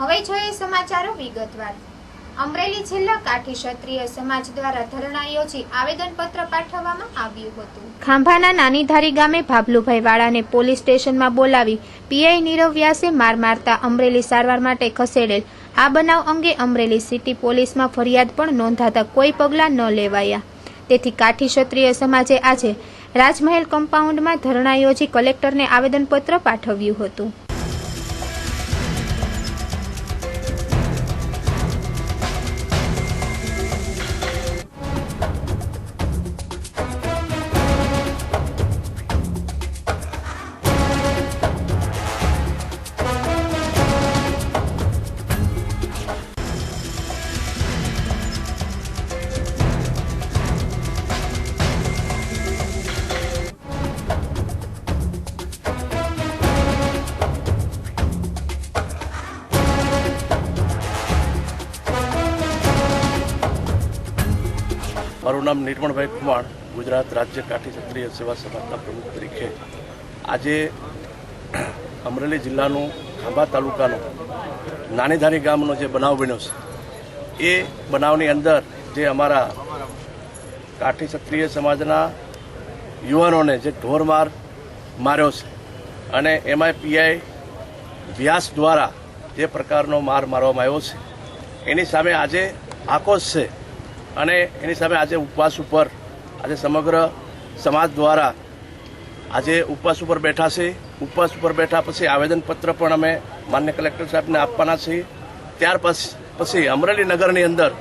હવે જોઈએ સમાચારો વિગતવાર। અમરેલી જિલ્લા કાઠી ક્ષત્રિય સમાજ દ્વારા ધરણા યોજી આવેદનપત્ર પાઠવવામાં આવ્યું હતું। ખાંભાના નાનીધારી ગામે ભાભલુભાઈ વાળાને પોલીસ સ્ટેશનમાં બોલાવી પીઆઈ નીરવ વ્યાસે માર મારતા અમરેલી સારવાર માટે ખસેડેલ। આ બનાવ અંગે અમરેલી સિટી પોલીસમાં ફરિયાદ પણ નોંધાતા કોઈ પગલાં ન લેવાયા। તેથી કાઠી ક્ષત્રિય સમાજે આજે રાજમહેલ કમ્પાઉન્ડમાં ધરણા યોજી કલેક્ટરને આવેદનપત્ર પાઠવ્યું હતું। મારું નામ નિર્મળભાઈ કુમાર, ગુજરાત રાજ્ય કાઠી ક્ષત્રિય સેવા સમાજના પ્રમુખ તરીકે આજે અમરેલી જિલ્લાનું ખાંભા તાલુકાનો નાનીધારી ગામનો જે બનાવ બન્યો છે એ બનાવની અંદર જે અમારા કાઠી ક્ષત્રિય સમાજના યુવાનોને જે ઢોરમાર માર્યો છે અને એમાં પીઆઈ વ્યાસ દ્વારા જે પ્રકારનો માર મારવામાં આવ્યો છે એની સામે આજે આક્રોશ છે અને એની સામે આજે ઉપવાસ ઉપર આજે સમગ્ર સમાજ દ્વારા આજે ઉપવાસ ઉપર બેઠા છે। ઉપવાસ ઉપર બેઠા પછી આવેદનપત્ર પણ અમે માન્ય કલેક્ટર સાહેબને આપવાના છીએ। ત્યાર પછી અમરેલી નગરની અંદર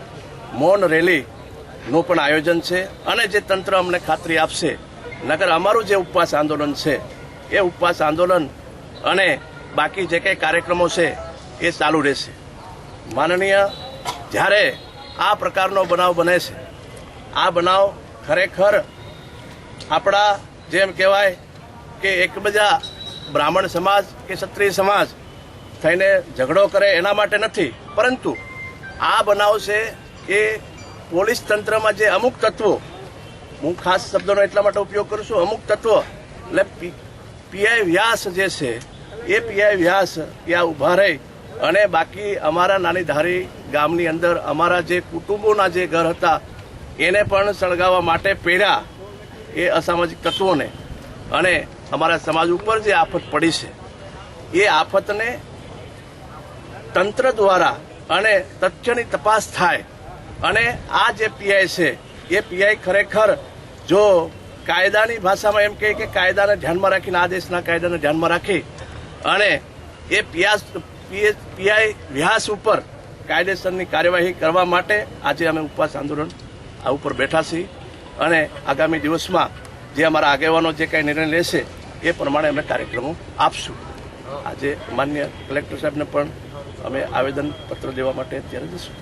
મૌન રેલીનું પણ આયોજન છે અને જે તંત્ર અમને ખાતરી આપશે નગર અમારું જે ઉપવાસ આંદોલન છે એ ઉપવાસ આંદોલન અને બાકી જે કંઈ કાર્યક્રમો છે એ ચાલુ રહેશે। માનનીય, જ્યારે આ પ્રકારનો બનાવ બને છે, આ બનાવ ખરેખર આપણા જેમ કહેવાય કે એકબીજા બ્રાહ્મણ સમાજ કે ક્ષત્રિય સમાજ થઈને ઝઘડો કરે એના માટે નથી, પરંતુ આ બનાવ છે એ પોલીસ તંત્રમાં જે અમુક તત્વો, હું ખાસ શબ્દોનો એટલા માટે ઉપયોગ કરું છું, અમુક તત્વો એટલે પીઆઈ વ્યાસ જે છે એ પીઆઈ વ્યાસ ત્યાં ઊભા રહી અને બાકી અમારા નાનીધારી ગામની અંદર અમારા જે કુટુંબોના જે ઘર હતા એને પણ સળગાવવા માટે પહેર્યા એ અસામાજિક તત્વોને। અને અમારા સમાજ ઉપર જે આફત પડી છે એ આફતને તંત્ર દ્વારા અને તથ્યની તપાસ થાય અને આ જે પીઆઈ છે એ પીઆઈ ખરેખર જો કાયદાની ભાષામાં એમ કહે કે કાયદાને ધ્યાનમાં રાખીને, આ દેશના કાયદાને ધ્યાનમાં રાખી અને એ પીઆઈ વ્યાસ ઉપર કાયદેસરની કાર્યવાહી કરવા માટે આજે અમે ઉપવાસ આંદોલન આ ઉપર બેઠા છીએ અને આગામી દિવસમાં જે અમારા આગેવાનો જે કંઈ નિર્ણય લેશે એ પ્રમાણે અમે કાર્યક્રમો આપશું। આજે માન્ય કલેક્ટર સાહેબને પણ અમે આવેદનપત્ર દેવા માટે અત્યારે જશું।